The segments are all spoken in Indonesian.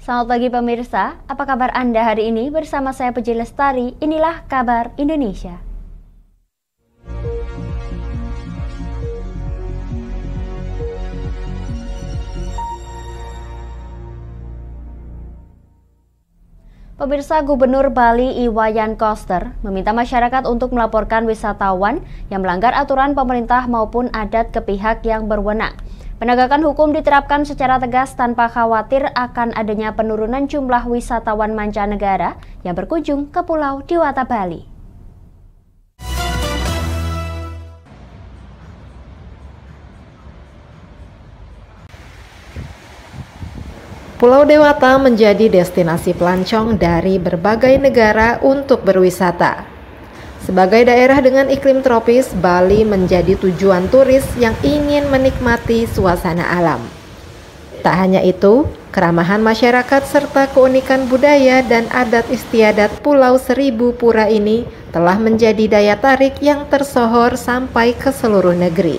Selamat pagi pemirsa, apa kabar Anda hari ini? Bersama saya Puji Lestari, inilah kabar Indonesia. Pemirsa, Gubernur Bali Iwayan Koster meminta masyarakat untuk melaporkan wisatawan yang melanggar aturan pemerintah maupun adat ke pihak yang berwenang. Penegakan hukum diterapkan secara tegas tanpa khawatir akan adanya penurunan jumlah wisatawan mancanegara yang berkunjung ke Pulau Dewata Bali. Pulau Dewata menjadi destinasi pelancong dari berbagai negara untuk berwisata. Sebagai daerah dengan iklim tropis, Bali menjadi tujuan turis yang ingin menikmati suasana alam. Tak hanya itu, keramahan masyarakat serta keunikan budaya dan adat istiadat Pulau Seribu Pura ini telah menjadi daya tarik yang tersohor sampai ke seluruh negeri.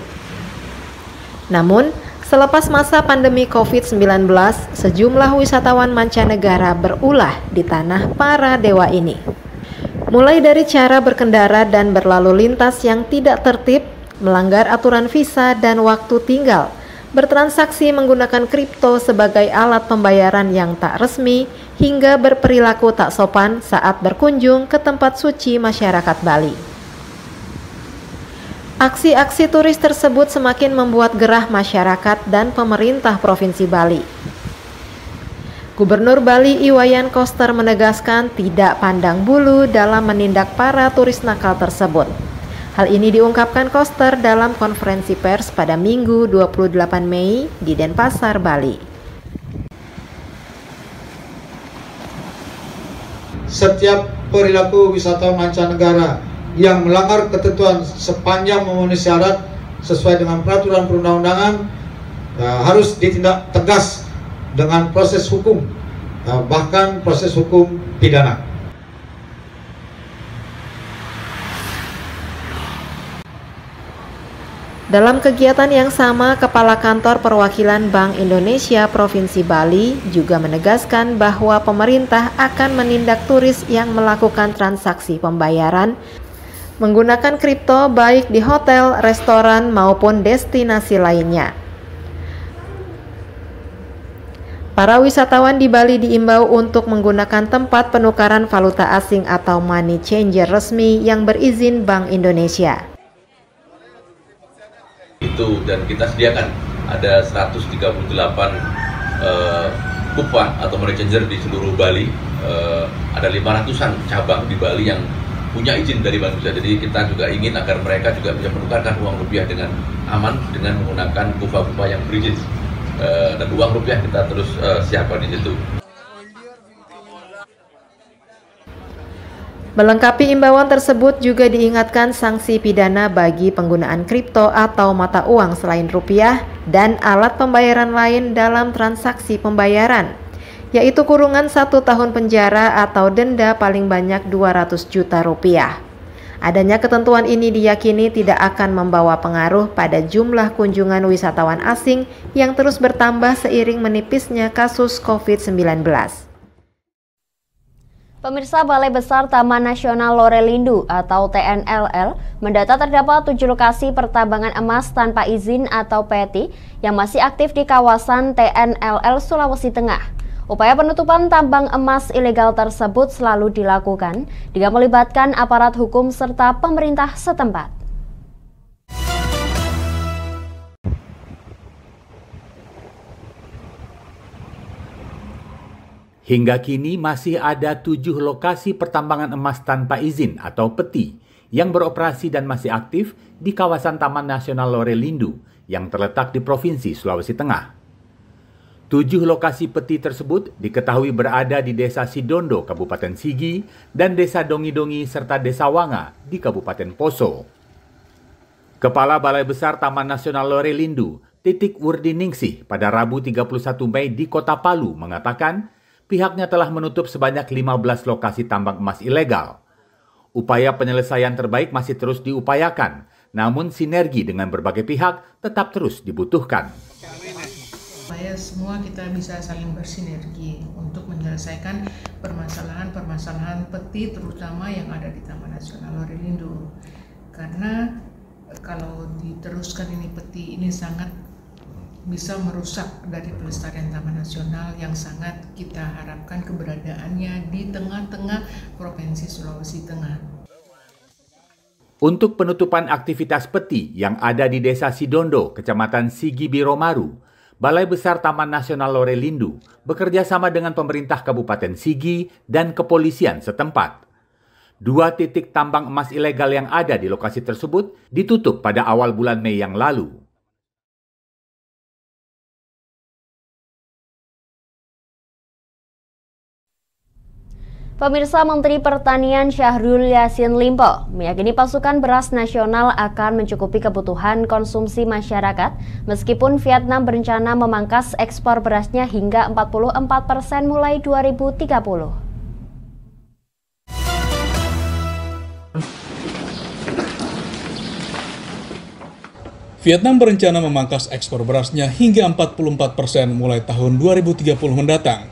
Namun, selepas masa pandemi COVID-19, sejumlah wisatawan mancanegara berulah di tanah para dewa ini. Mulai dari cara berkendara dan berlalu lintas yang tidak tertib, melanggar aturan visa dan waktu tinggal, bertransaksi menggunakan kripto sebagai alat pembayaran yang tak resmi, hingga berperilaku tak sopan saat berkunjung ke tempat suci masyarakat Bali. Aksi-aksi turis tersebut semakin membuat gerah masyarakat dan pemerintah Provinsi Bali. Gubernur Bali Iwayan Koster menegaskan tidak pandang bulu dalam menindak para turis nakal tersebut. Hal ini diungkapkan Koster dalam konferensi pers pada Minggu 28 Mei di Denpasar, Bali. Setiap perilaku wisatawan mancanegara yang melanggar ketentuan sepanjang memenuhi syarat sesuai dengan peraturan perundang-undangan harus ditindak tegas dengan proses hukum, bahkan proses hukum pidana. Dalam kegiatan yang sama, Kepala Kantor Perwakilan Bank Indonesia Provinsi Bali juga menegaskan bahwa pemerintah akan menindak turis yang melakukan transaksi pembayaran menggunakan kripto baik di hotel, restoran, maupun destinasi lainnya. Para wisatawan di Bali diimbau untuk menggunakan tempat penukaran valuta asing atau money changer resmi yang berizin Bank Indonesia. Itu dan kita sediakan ada 138 kupa atau money changer di seluruh Bali. Ada 500-an cabang di Bali yang punya izin dari Bank Indonesia. Jadi kita juga ingin agar mereka juga bisa menukarkan uang rupiah dengan aman dengan menggunakan kupa-kupa yang berizin. Dan uang rupiah kita terus siapkan di situ. Melengkapi imbauan tersebut juga diingatkan sanksi pidana bagi penggunaan kripto atau mata uang selain rupiah dan alat pembayaran lain dalam transaksi pembayaran, yaitu kurungan 1 tahun penjara atau denda paling banyak 200 juta rupiah. Adanya ketentuan ini diyakini tidak akan membawa pengaruh pada jumlah kunjungan wisatawan asing yang terus bertambah seiring menipisnya kasus COVID-19. Pemirsa, Balai Besar Taman Nasional Lorelindu atau TNLL mendata terdapat 7 lokasi pertambangan emas tanpa izin atau PETI yang masih aktif di kawasan TNLL Sulawesi Tengah. Upaya penutupan tambang emas ilegal tersebut selalu dilakukan dengan melibatkan aparat hukum serta pemerintah setempat. Hingga kini masih ada 7 lokasi pertambangan emas tanpa izin atau PETI yang beroperasi dan masih aktif di kawasan Taman Nasional Lorelindu yang terletak di Provinsi Sulawesi Tengah. 7 lokasi PETI tersebut diketahui berada di Desa Sidondo, Kabupaten Sigi, dan Desa Dongi-Dongi serta Desa Wanga di Kabupaten Poso. Kepala Balai Besar Taman Nasional Lorelindu, Titik Wurdiningsih, pada Rabu 31 Mei di Kota Palu mengatakan pihaknya telah menutup sebanyak 15 lokasi tambang emas ilegal. Upaya penyelesaian terbaik masih terus diupayakan, namun sinergi dengan berbagai pihak tetap terus dibutuhkan. supaya semua kita bisa saling bersinergi untuk menyelesaikan permasalahan-permasalahan peti terutama yang ada di Taman Nasional Lorelindo. Karena kalau diteruskan ini peti ini sangat bisa merusak dari pelestarian Taman Nasional yang sangat kita harapkan keberadaannya di tengah-tengah Provinsi Sulawesi Tengah. Untuk penutupan aktivitas peti yang ada di Desa Sidondo, Kecamatan Sigi Biromaru, Balai Besar Taman Nasional Lorelindo bekerja sama dengan pemerintah Kabupaten Sigi dan kepolisian setempat. 2 titik tambang emas ilegal yang ada di lokasi tersebut ditutup pada awal bulan Mei yang lalu. Pemirsa, Menteri Pertanian Syahrul Yassin Limpo meyakini pasokan beras nasional akan mencukupi kebutuhan konsumsi masyarakat meskipun Vietnam berencana memangkas ekspor berasnya hingga 44% mulai 2030. Vietnam berencana memangkas ekspor berasnya hingga 44% mulai tahun 2030 mendatang.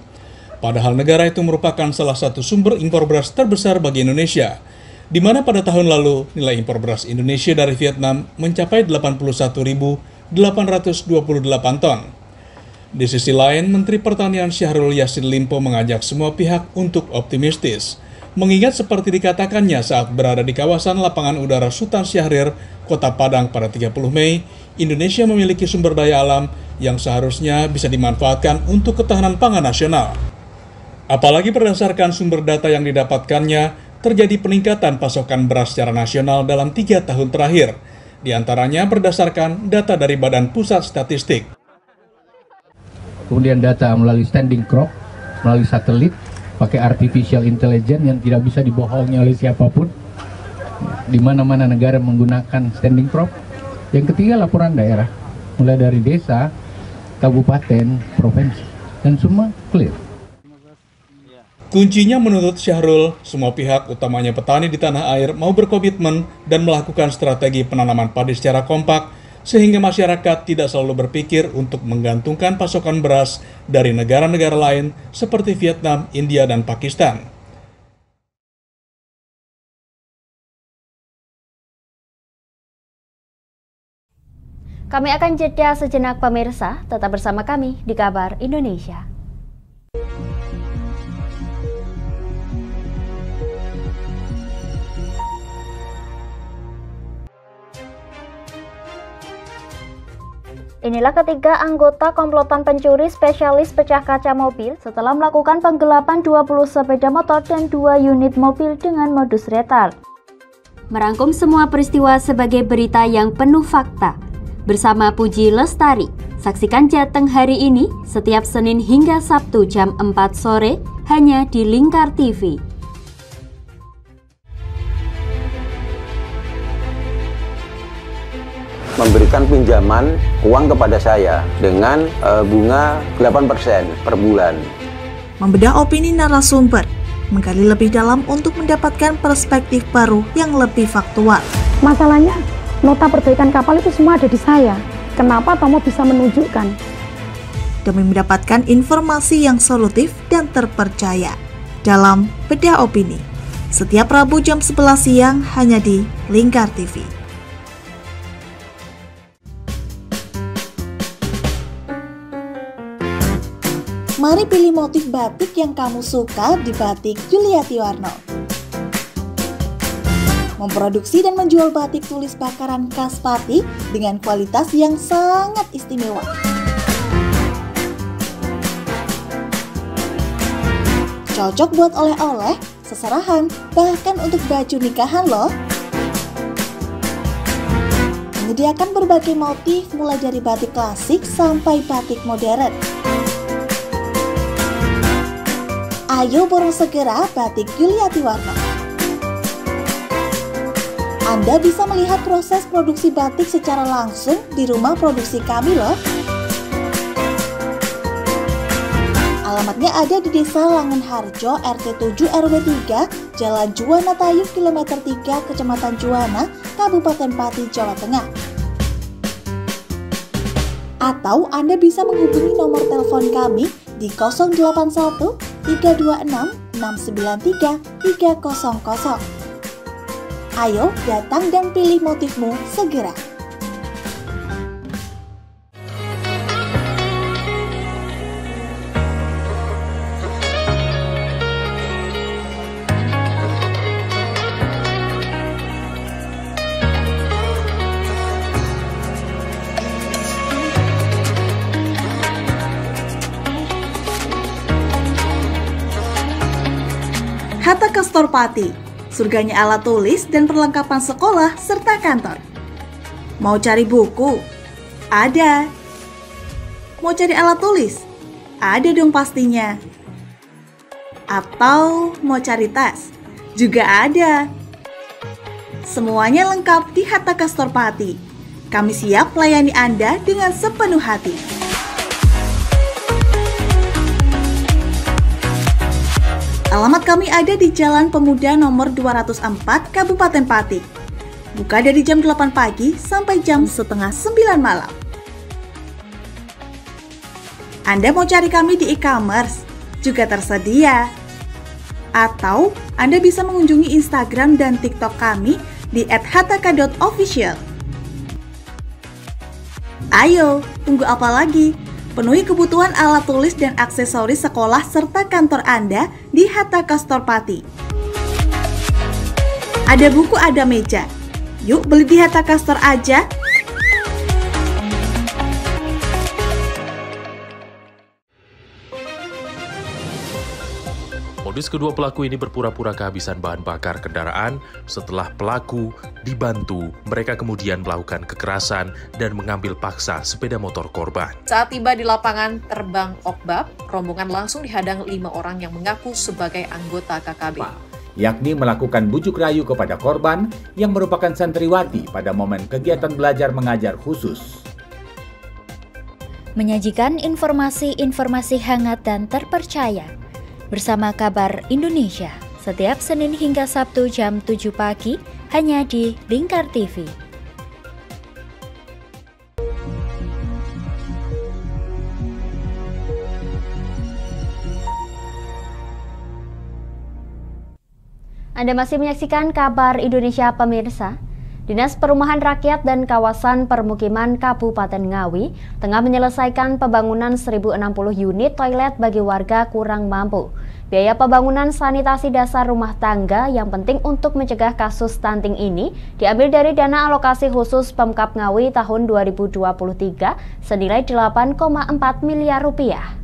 Padahal negara itu merupakan salah satu sumber impor beras terbesar bagi Indonesia, di mana pada tahun lalu nilai impor beras Indonesia dari Vietnam mencapai 81.828 ton. Di sisi lain, Menteri Pertanian Syahrul Yassin Limpo mengajak semua pihak untuk optimistis, mengingat seperti dikatakannya saat berada di kawasan lapangan udara Sultan Syahrir, Kota Padang pada 30 Mei, Indonesia memiliki sumber daya alam yang seharusnya bisa dimanfaatkan untuk ketahanan pangan nasional. Apalagi berdasarkan sumber data yang didapatkannya, terjadi peningkatan pasokan beras secara nasional dalam 3 tahun terakhir, diantaranya berdasarkan data dari Badan Pusat Statistik. Kemudian data melalui standing crop, melalui satelit, pakai artificial intelligence yang tidak bisa dibohongi oleh siapapun. Di mana-mana negara menggunakan standing crop. Yang ketiga, laporan daerah, mulai dari desa, kabupaten, provinsi, dan semua clear. Kuncinya menurut Syahrul, semua pihak, utamanya petani di tanah air, mau berkomitmen dan melakukan strategi penanaman padi secara kompak, sehingga masyarakat tidak selalu berpikir untuk menggantungkan pasokan beras dari negara-negara lain seperti Vietnam, India, dan Pakistan. Kami akan jeda sejenak pemirsa, tetap bersama kami di Kabar Indonesia. Inilah ketiga anggota komplotan pencuri spesialis pecah kaca mobil setelah melakukan penggelapan 20 sepeda motor dan 2 unit mobil dengan modus retard. Merangkum semua peristiwa sebagai berita yang penuh fakta. Bersama Puji Lestari, saksikan Jateng hari ini setiap Senin hingga Sabtu jam 4 sore hanya di Lingkar TV. Memberikan pinjaman uang kepada saya dengan bunga 8% per bulan. Membedah opini narasumber, menggali lebih dalam untuk mendapatkan perspektif baru yang lebih faktual. Masalahnya, nota perbaikan kapal itu semua ada di saya. Kenapa Tomo bisa menunjukkan? Demi mendapatkan informasi yang solutif dan terpercaya dalam Bedah Opini. Setiap Rabu jam 11 siang hanya di Lingkar TV. Mari pilih motif batik yang kamu suka di Batik Yuliati Warno. Memproduksi dan menjual batik tulis bakaran khas Pati dengan kualitas yang sangat istimewa. Cocok buat oleh-oleh, seserahan, bahkan untuk baju nikahan loh. Menyediakan berbagai motif mulai dari batik klasik sampai batik modern. Ayo borong segera Batik Yuliati Warno. Anda bisa melihat proses produksi batik secara langsung di rumah produksi kami loh. Alamatnya ada di Desa Langenharjo, RT 7 RW 3, Jalan Juwana Tayu, Kilometer 3, Kecamatan Juwana, Kabupaten Pati, Jawa Tengah. Atau Anda bisa menghubungi nomor telepon kami di 081 326 693 300. Ayo datang dan pilih motifmu segera. Hatta Kastorpati, surganya alat tulis dan perlengkapan sekolah serta kantor. Mau cari buku? Ada. Mau cari alat tulis? Ada dong pastinya. Atau mau cari tas? Juga ada. Semuanya lengkap di Hatta Kastorpati. Kami siap melayani Anda dengan sepenuh hati. Alamat kami ada di Jalan Pemuda nomor 204 Kabupaten Pati. Buka dari jam 8 pagi sampai jam setengah 9 malam. Anda mau cari kami di e-commerce? Juga tersedia. Atau Anda bisa mengunjungi Instagram dan TikTok kami di @hattaka.official. Ayo, tunggu apa lagi? Penuhi kebutuhan alat tulis dan aksesoris sekolah serta kantor Anda di Hatta Kastorpati. Ada buku, ada meja. Yuk beli di Hatta Kastor aja. Modus kedua pelaku ini berpura-pura kehabisan bahan bakar kendaraan. Setelah pelaku dibantu, mereka kemudian melakukan kekerasan dan mengambil paksa sepeda motor korban. Saat tiba di lapangan terbang Okbab, rombongan langsung dihadang 5 orang yang mengaku sebagai anggota KKB. Yakni melakukan bujuk rayu kepada korban yang merupakan santriwati pada momen kegiatan belajar mengajar khusus. Menyajikan informasi-informasi hangat dan terpercaya bersama Kabar Indonesia, setiap Senin hingga Sabtu jam 7 pagi, hanya di Lingkar TV. Anda masih menyaksikan Kabar Indonesia pemirsa. Dinas Perumahan Rakyat dan Kawasan Permukiman Kabupaten Ngawi tengah menyelesaikan pembangunan 1060 unit toilet bagi warga kurang mampu. Biaya pembangunan sanitasi dasar rumah tangga yang penting untuk mencegah kasus stunting ini diambil dari dana alokasi khusus Pemkab Ngawi tahun 2023 senilai 8,4 miliar rupiah.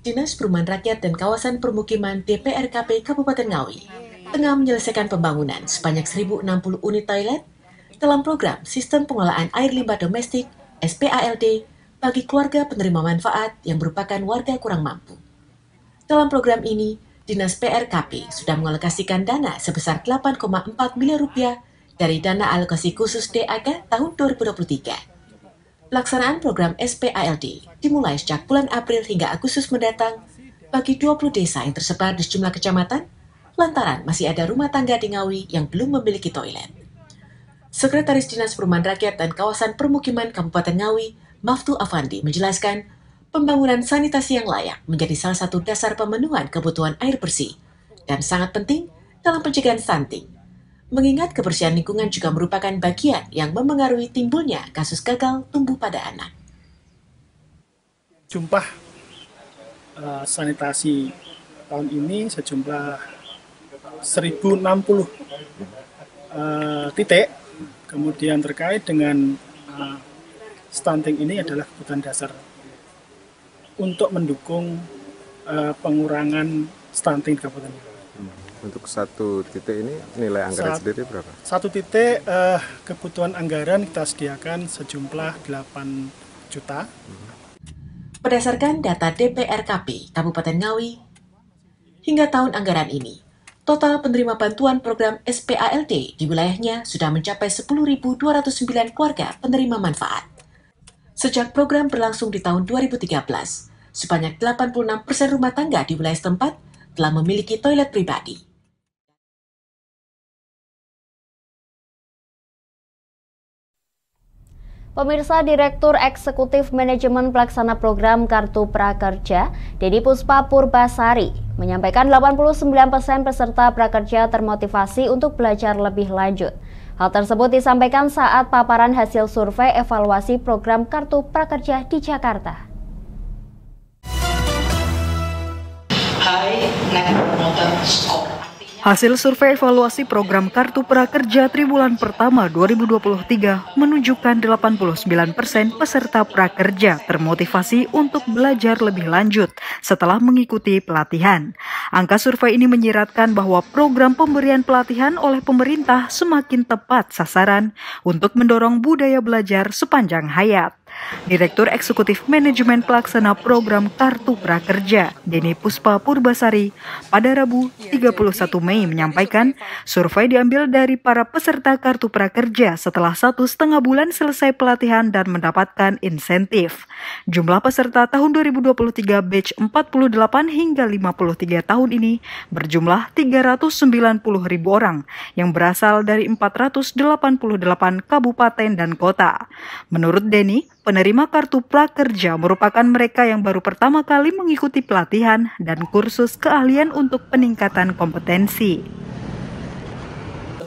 Dinas Perumahan Rakyat dan Kawasan Permukiman DPRKP Kabupaten Ngawi tengah menyelesaikan pembangunan sebanyak 1060 unit toilet dalam program Sistem Pengolahan Air Limbah Domestik SPALD bagi keluarga penerima manfaat yang merupakan warga kurang mampu. Dalam program ini, Dinas PRKP sudah mengalokasikan dana sebesar 8,4 miliar rupiah dari dana alokasi khusus DAK tahun 2023. Pelaksanaan program SPALD dimulai sejak bulan April hingga Agustus mendatang bagi 20 desa yang tersebar di sejumlah kecamatan, lantaran masih ada rumah tangga di Ngawi yang belum memiliki toilet. Sekretaris Dinas Perumahan Rakyat dan Kawasan Permukiman Kabupaten Ngawi, Maftu Afandi, menjelaskan pembangunan sanitasi yang layak menjadi salah satu dasar pemenuhan kebutuhan air bersih dan sangat penting dalam pencegahan stunting. Mengingat kebersihan lingkungan juga merupakan bagian yang memengaruhi timbulnya kasus gagal tumbuh pada anak. Jumlah sanitasi tahun ini sejumlah 1060 titik. Kemudian terkait dengan stunting ini adalah kebutuhan dasar untuk mendukung pengurangan stunting di Kabupaten Ngawi. Untuk satu titik ini nilai anggaran sendiri berapa? Satu titik kebutuhan anggaran kita sediakan sejumlah 8 juta. Berdasarkan data DPRKP Kabupaten Ngawi, hingga tahun anggaran ini, total penerima bantuan program SPALD di wilayahnya sudah mencapai 10.209 keluarga penerima manfaat. Sejak program berlangsung di tahun 2013, sebanyak 86% rumah tangga di wilayah setempat telah memiliki toilet pribadi. Pemirsa, Direktur Eksekutif Manajemen Pelaksana Program Kartu Prakerja, Denny Puspa Purbasari, menyampaikan 89% peserta prakerja termotivasi untuk belajar lebih lanjut. Hal tersebut disampaikan saat paparan hasil survei evaluasi program Kartu Prakerja di Jakarta. Hasil survei evaluasi program Kartu Prakerja triwulan pertama 2023 menunjukkan 89% peserta prakerja termotivasi untuk belajar lebih lanjut setelah mengikuti pelatihan. Angka survei ini menyiratkan bahwa program pemberian pelatihan oleh pemerintah semakin tepat sasaran untuk mendorong budaya belajar sepanjang hayat. Direktur Eksekutif Manajemen Pelaksana Program Kartu Prakerja, Denny Puspa Purbasari, pada Rabu 31 Mei menyampaikan survei diambil dari para peserta Kartu Prakerja setelah 1,5 bulan selesai pelatihan dan mendapatkan insentif. Jumlah peserta tahun 2023 batch 48 hingga 53 tahun ini berjumlah 390.000 orang yang berasal dari 488 kabupaten dan kota. Menurut Denny, penerima Kartu Prakerja merupakan mereka yang baru pertama kali mengikuti pelatihan dan kursus keahlian untuk peningkatan kompetensi.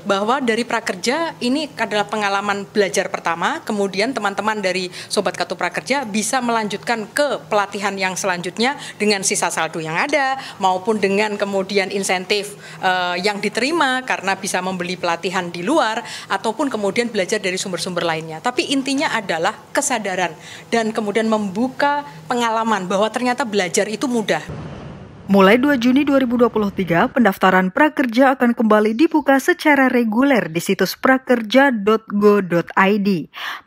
Bahwa dari prakerja ini adalah pengalaman belajar pertama, kemudian teman-teman dari Sobat Kartu Prakerja bisa melanjutkan ke pelatihan yang selanjutnya dengan sisa saldo yang ada, maupun dengan kemudian insentif yang diterima karena bisa membeli pelatihan di luar, ataupun kemudian belajar dari sumber-sumber lainnya. Tapi intinya adalah kesadaran dan kemudian membuka pengalaman bahwa ternyata belajar itu mudah. Mulai 2 Juni 2023, pendaftaran prakerja akan kembali dibuka secara reguler di situs prakerja.go.id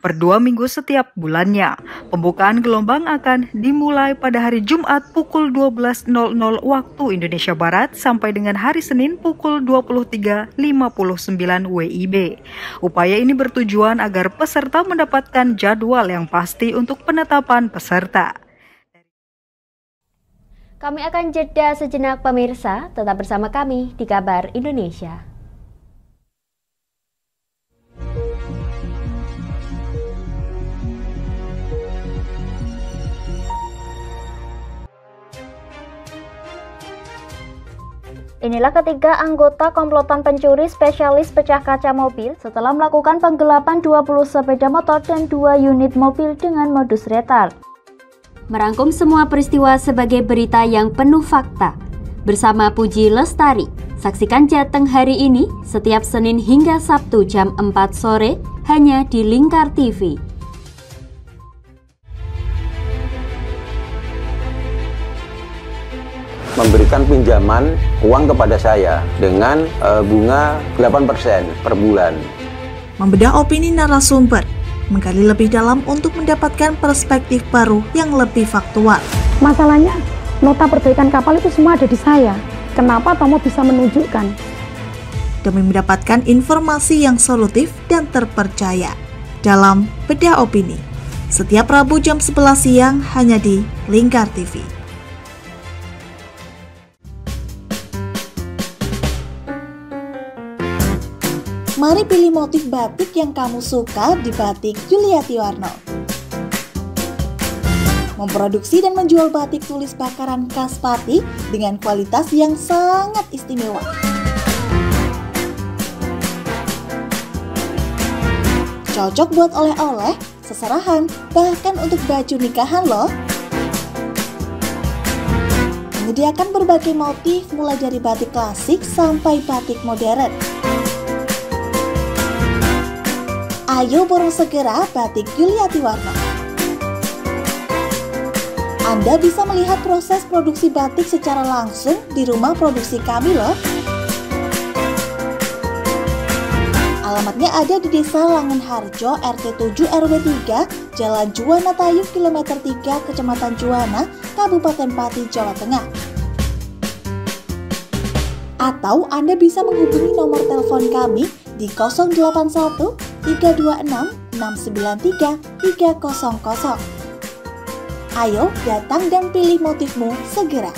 per 2 minggu setiap bulannya. Pembukaan gelombang akan dimulai pada hari Jumat pukul 12.00 waktu Indonesia Barat sampai dengan hari Senin pukul 23.59 WIB. Upaya ini bertujuan agar peserta mendapatkan jadwal yang pasti untuk penetapan peserta. Kami akan jeda sejenak pemirsa, tetap bersama kami di Kabar Indonesia. Inilah ketiga anggota komplotan pencuri spesialis pecah kaca mobil setelah melakukan penggelapan 20 sepeda motor dan 2 unit mobil dengan modus retard. Merangkum semua peristiwa sebagai berita yang penuh fakta. Bersama Puji Lestari, saksikan Jateng hari ini setiap Senin hingga Sabtu jam 4 sore hanya di Lingkar TV. Memberikan pinjaman uang kepada saya dengan bunga 8% per bulan. Membedah opini narasumber, menggali lebih dalam untuk mendapatkan perspektif baru yang lebih faktual. Masalahnya, nota perbaikan kapal itu semua ada di saya. Kenapa Tomo bisa menunjukkan? Demi mendapatkan informasi yang solutif dan terpercaya dalam Bedah Opini. Setiap Rabu jam 11 siang hanya di Lingkar TV. Mari pilih motif batik yang kamu suka di Batik Yuliati Warno. Memproduksi dan menjual batik tulis bakaran khas Pati dengan kualitas yang sangat istimewa. Cocok buat oleh-oleh, seserahan, bahkan untuk baju nikahan loh. Menyediakan berbagai motif mulai dari batik klasik sampai batik modern. Ayo borong segera Batik Yuliati Warno. Anda bisa melihat proses produksi batik secara langsung di rumah produksi kami loh. Alamatnya ada di Desa Langenharjo, RT 7 RW 3, Jalan Juwana Tayu, Kilometer 3, Kecamatan Juwana, Kabupaten Pati, Jawa Tengah. Atau Anda bisa menghubungi nomor telepon kami di 081 326 693 300. Ayo datang dan pilih motifmu segera.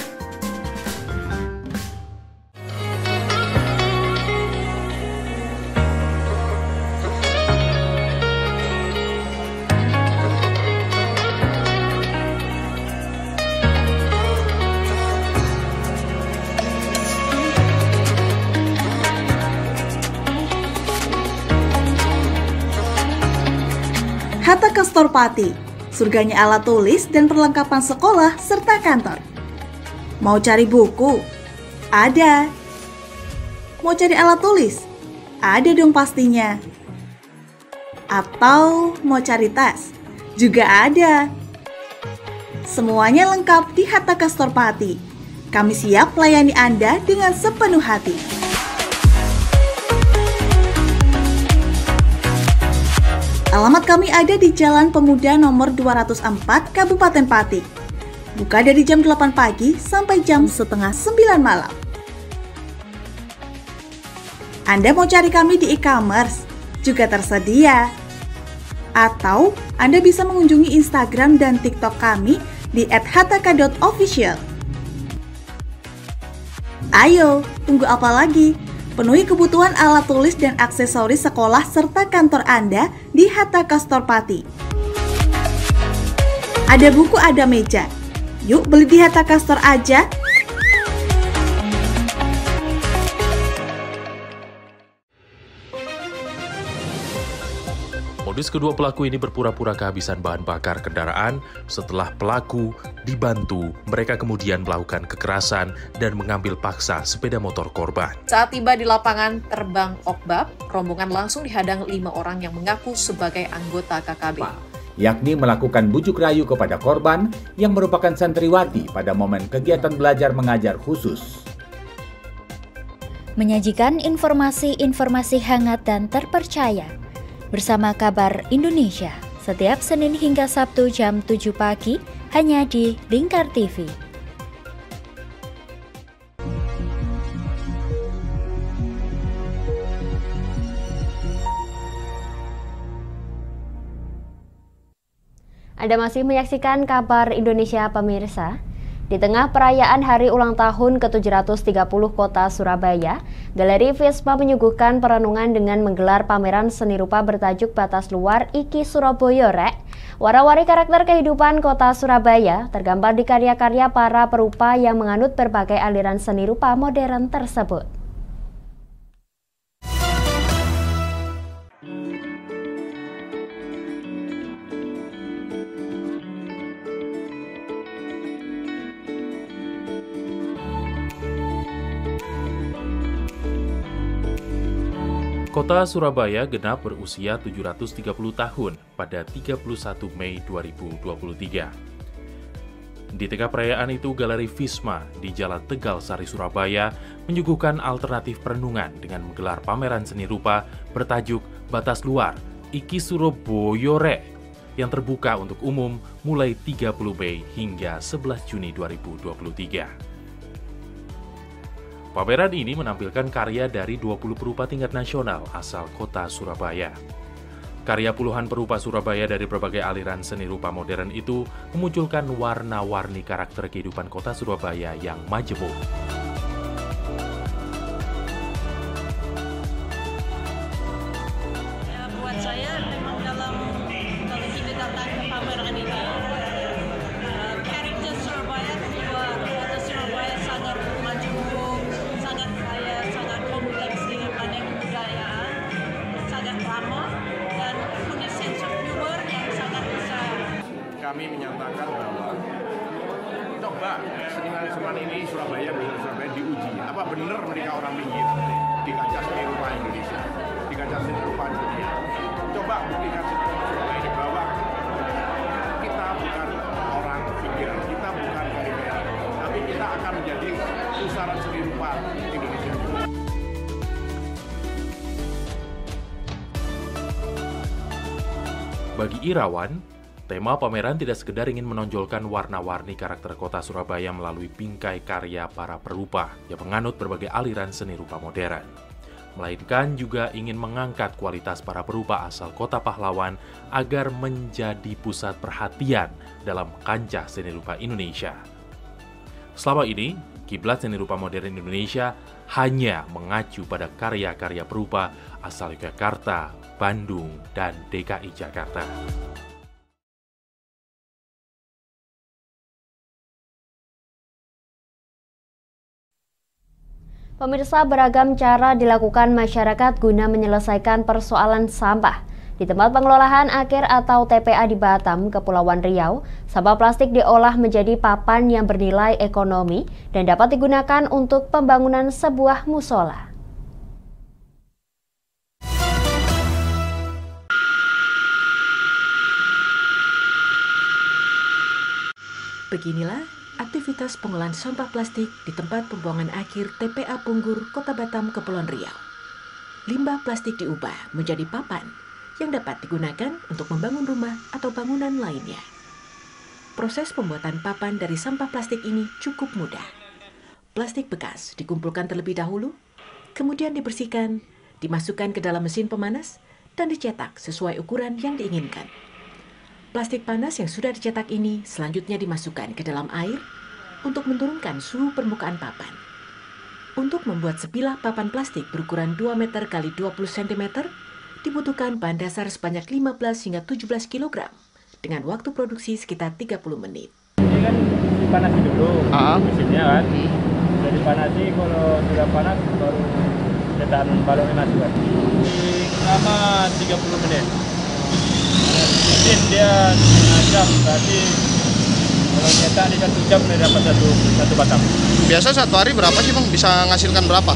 Kastor Pati, surganya alat tulis dan perlengkapan sekolah serta kantor. Mau cari buku? Ada. Mau cari alat tulis? Ada dong pastinya. Atau mau cari tas? Juga ada. Semuanya lengkap di Hatta Kastor Pati. Kami siap melayani Anda dengan sepenuh hati. Alamat kami ada di Jalan Pemuda nomor 204 Kabupaten Pati. Buka dari jam 8 pagi sampai jam setengah 9 malam. Anda mau cari kami di e-commerce? Juga tersedia. Atau Anda bisa mengunjungi Instagram dan TikTok kami di @hataka.official. Ayo, tunggu apa lagi? Penuhi kebutuhan alat tulis dan aksesoris sekolah serta kantor Anda di Hatta Kastor Pati. Ada buku, ada meja. Yuk beli di Hatta Kastor aja. Modus kedua pelaku ini berpura-pura kehabisan bahan bakar kendaraan. Setelah pelaku dibantu, mereka kemudian melakukan kekerasan dan mengambil paksa sepeda motor korban. Saat tiba di lapangan terbang Okbab, rombongan langsung dihadang 5 orang yang mengaku sebagai anggota KKB. Yakni melakukan bujuk rayu kepada korban yang merupakan santriwati pada momen kegiatan belajar mengajar khusus. Menyajikan informasi-informasi hangat dan terpercaya bersama Kabar Indonesia, setiap Senin hingga Sabtu jam 7 pagi, hanya di Lingkar TV. Anda masih menyaksikan Kabar Indonesia pemirsa. Di tengah perayaan hari ulang tahun ke-730 Kota Surabaya, Galeri Visma menyuguhkan perenungan dengan menggelar pameran seni rupa bertajuk Batas Luar Iki Surabaya Rek. Wara-wari karakter kehidupan Kota Surabaya tergambar di karya-karya para perupa yang menganut berbagai aliran seni rupa modern tersebut. Kota Surabaya genap berusia 730 tahun pada 31 Mei 2023. Di tengah perayaan itu, Galeri Visma di Jalan Tegal Sari, Surabaya menyuguhkan alternatif perenungan dengan menggelar pameran seni rupa bertajuk Batas Luar Iki Surabaya Rek yang terbuka untuk umum mulai 30 Mei hingga 11 Juni 2023. Pameran ini menampilkan karya dari 20 perupa tingkat nasional asal Kota Surabaya. Karya puluhan perupa Surabaya dari berbagai aliran seni rupa modern itu memunculkan warna-warni karakter kehidupan Kota Surabaya yang majemuk. Buat saya memang kalau kita datang ke pameran ini, karakter Surabaya, Kota Surabaya sangat majemuk, sangat kaya, sangat kompleks dengan banyak kebudayaan, sangat ramah, dan punya sense of humor yang sangat besar. Kami menyatakan bahwa coba seniman-seniman ini Surabaya diuji. Apa benar mereka orang pinggir di kancah seni rupa Indonesia, di kancah seni rupa dunia? Coba buktikan Surabaya ini bahwa kita bukan orang pinggiran, kita bukan periferi, tapi kita akan menjadi pusaran seni rupa Indonesia. Bagi Irawan, tema pameran tidak sekedar ingin menonjolkan warna-warni karakter Kota Surabaya melalui bingkai karya para perupa yang menganut berbagai aliran seni rupa modern, melainkan juga ingin mengangkat kualitas para perupa asal Kota Pahlawan agar menjadi pusat perhatian dalam kancah seni rupa Indonesia. Selama ini, kiblat seni rupa modern Indonesia hanya mengacu pada karya-karya perupa asal Yogyakarta, Bandung, dan DKI Jakarta. Pemirsa, beragam cara dilakukan masyarakat guna menyelesaikan persoalan sampah. Di tempat pengelolaan akhir atau TPA di Batam, Kepulauan Riau, sampah plastik diolah menjadi papan yang bernilai ekonomi dan dapat digunakan untuk pembangunan sebuah musola. Beginilah aktivitas pengolahan sampah plastik di tempat pembuangan akhir TPA Punggur, Kota Batam, Kepulauan Riau. Limbah plastik diubah menjadi papan yang dapat digunakan untuk membangun rumah atau bangunan lainnya. Proses pembuatan papan dari sampah plastik ini cukup mudah. Plastik bekas dikumpulkan terlebih dahulu, kemudian dibersihkan, dimasukkan ke dalam mesin pemanas, dan dicetak sesuai ukuran yang diinginkan. Plastik panas yang sudah dicetak ini selanjutnya dimasukkan ke dalam air untuk menurunkan suhu permukaan papan. Untuk membuat sebilah papan plastik berukuran 2 meter x 20 cm, dibutuhkan bahan dasar sebanyak 15 hingga 17 kg dengan waktu produksi sekitar 30 menit. Ini kan dipanasi dulu mesinnya kan. Sudah dipanasi, kalau sudah panas baru cetakan balonnya masuk. Selama 30 menit. Mesin dia setengah jam, berarti kalau nyetak di 1 jam dia dapat satu batang. Biasa satu hari berapa sih Bang? Bisa menghasilkan berapa?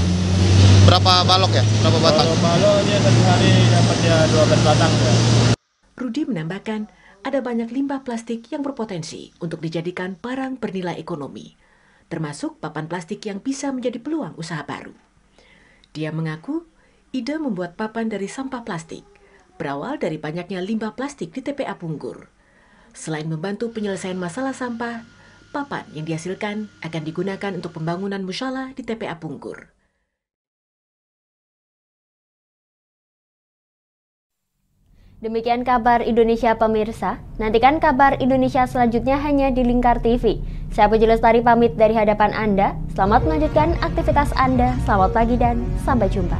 Berapa balok ya? Berapa batang? Kalau balok dia satu hari dapat ya 12 batang ya. Rudi menambahkan ada banyak limbah plastik yang berpotensi untuk dijadikan barang bernilai ekonomi, termasuk papan plastik yang bisa menjadi peluang usaha baru. Dia mengaku ide membuat papan dari sampah plastik berawal dari banyaknya limbah plastik di TPA Punggur. Selain membantu penyelesaian masalah sampah, papan yang dihasilkan akan digunakan untuk pembangunan mushola di TPA Punggur. Demikian kabar Indonesia pemirsa. Nantikan kabar Indonesia selanjutnya hanya di Lingkar TV. Saya Puji Lestari pamit dari hadapan Anda. Selamat melanjutkan aktivitas Anda. Selamat pagi dan sampai jumpa.